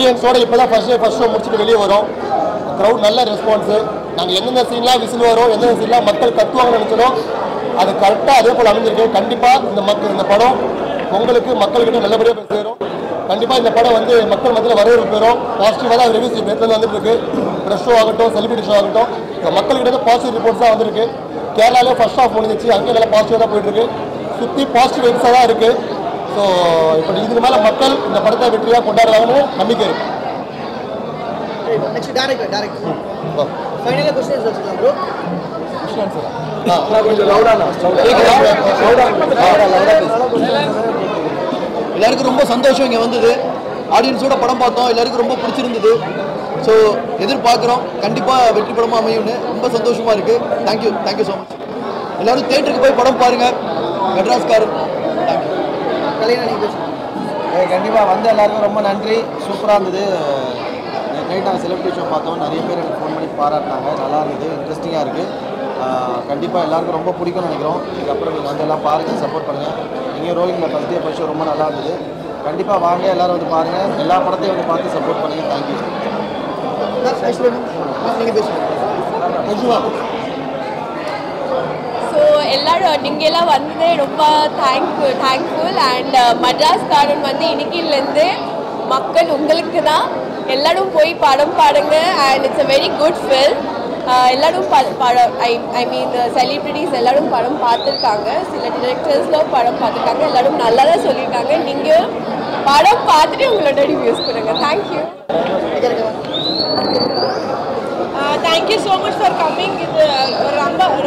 ஆடியன்ஸோட இப்போ தான் ஃபர்ஸ்ட் ஷோ முடிச்சுட்டு வெளியே வரோம். க்ரௌட் நல்ல ரெஸ்பான்ஸு. நாங்கள் எந்தெந்த சீன்லாம் விசில் வரும், எந்தெந்த சீன்லாம் மக்கள் கத்துவாங்கன்னு நினச்சோம், அது கரெக்டாக அதே போல் அமைஞ்சிருக்கு. கண்டிப்பாக இந்த படம் உங்களுக்கு மக்கள்கிட்ட நல்லபடியாக போய் சேரும். கண்டிப்பாக இந்த படம் வந்து மக்கள் மத்தியில் வரவேற்பு பெறும். பாசிட்டிவாக தான் ரிவ்யூஸ் நேரத்தில் வந்துட்டு இருக்கு. ப்ரெஷ் ஷோ ஆகட்டும், செலிபிரிட்டி ஷோ ஆகட்டும், இப்போ மக்கள்கிட்ட பாசிட்டிவ் ரிப்போர்ட்ஸ் தான் வந்திருக்கு. கேரளாலே ஃபர்ஸ்ட் ஹாஃப் முடிஞ்சிச்சு, அங்கேயும் நல்லா பாசிட்டிவாக தான் போயிட்டு இருக்கு. சுற்றி பாசிட்டிவ் வைப்ஸாக தான் இருக்குது. ஸோ இப்போ இதுக்கு மேலே மக்கள் இந்த படத்தை வெற்றியாக கொண்டாடுறாங்கன்னு நம்பிக்கை இருக்கு. எல்லாருக்கும் ரொம்ப சந்தோஷம். இங்கே வந்தது ஆடியன்ஸோட படம் பார்த்தோம், எல்லாருக்கும் ரொம்ப பிடிச்சிருந்தது. ஸோ எதிர்பார்க்குறோம் கண்டிப்பாக வெற்றி படமாக அமையும்னு. ரொம்ப சந்தோஷமாக இருக்குது. Thank you so much. எல்லோரும் தேட்டருக்கு போய் படம் பாருங்கள். மெட்ராஸ்காரன். தேங்க்யூ. கண்டிப்பாக வந்து எல்லாருக்கும் ரொம்ப நன்றி. சூப்பராக இருந்தது. நைட்டாக செலிபிரிட்டி ஷோ பார்த்தோம். நிறைய பேர் எனக்கு ஃபோன் பண்ணி பாராட்டினாங்க. நல்லா இருந்தது, இன்ட்ரெஸ்டிங்காக இருக்குது. கண்டிப்பாக எல்லாருக்கும் ரொம்ப பிடிக்கும்னு நினைக்கிறோம். இதுக்கப்புறம் நீங்கள் வந்து எல்லாம் பாருங்கள், சப்போர்ட் பண்ணுங்கள். நீங்கள் ரோலிங்கில் ஃபஸ்ட் டே ஃபர்ஸ்ட் ஷோ ரொம்ப நல்லா இருந்தது. கண்டிப்பாக வாங்க, எல்லோரும் வந்து பாருங்கள். எல்லா படத்தையும் வந்து பார்த்து சப்போர்ட் பண்ணுங்கள். தேங்க்யூ. ஸோ எல்லாரும் நீங்கள் எல்லாம் வந்தது ரொம்ப தேங்க்ஃபுல். அண்ட் மெட்ராஸ்காரன் வந்து இன்னைக்கிலேருந்து மக்கள் உங்களுக்கு தான். எல்லாரும் போய் படம் பாடுங்க. And it's a very good film. எல்லாரும் ஐ மீன் செலிபிரிட்டிஸ் எல்லாரும் படம் பார்த்துருக்காங்க. சில டிரெக்டர்ஸ்லாம் படம் பார்த்துருக்காங்க. எல்லாரும் நல்லா தான் சொல்லியிருக்காங்க. நீங்கள் படம் பார்த்துட்டு உங்களோட ரிவ்யூஸ் கொடுங்க. Thank you. Thank you so much for coming. இது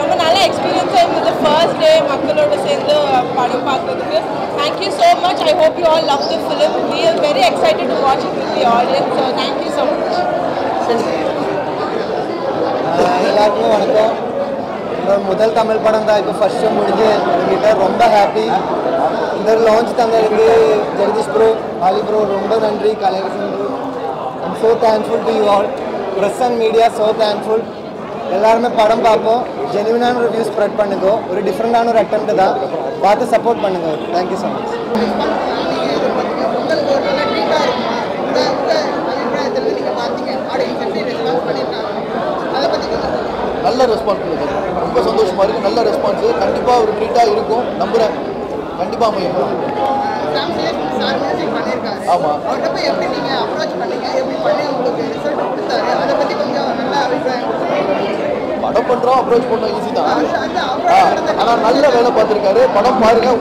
ரொம்ப நல்ல எக்ஸ்பீரியன்ஸாக இருந்தது. ஃபர்ஸ்ட் டே மக்களோட சேர்ந்து படம் பார்க்கறதுக்கு. Thank you so much. I hope you all love the film. We are very excited to watch it with the audience. So thank you so much. எல்லாருக்கும் வணக்கம். முதல் தமிழ் படம் தான் இப்போ ஃபர்ஸ்ட் ஷோ முடிஞ்சு என்கிட்ட ரொம்ப ஹாப்பி. இந்த லான்ச் தந்ததுக்கு ஜெகதீஷ் ப்ரோ, ஆலி ப்ரோ ரொம்ப நன்றி. Kalaiyarasan bro, I'm so thankful to you all. Press and media so thankful. எல்லாருமே படம் பார்ப்போம். ஜென்யூனான ரிவ்யூ ஸ்ப்ரெட் பண்ணுங்க. ஒரு டிஃப்ரெண்டான ஒரு அட்டெம்ப்ட் தான். பார்த்து சப்போர்ட் பண்ணுங்க. Thank you so much. நல்ல ரெஸ்பான்ஸ் இருக்குது. ரொம்ப சந்தோஷமாக இருக்குது. நல்ல ரெஸ்பான்ஸு. கண்டிப்பாக ஒரு ட்ரீட்டாக இருக்கும் நம்புகிறேன். கண்டிப்பாக அமையும். ஆமாம். படம் பண்ணுறோம், அப்ரோச் பண்ணோம், ஈஸி தான். ஆனால் நல்ல வேலை பார்த்துருக்காரு. படம் பாருங்கள்.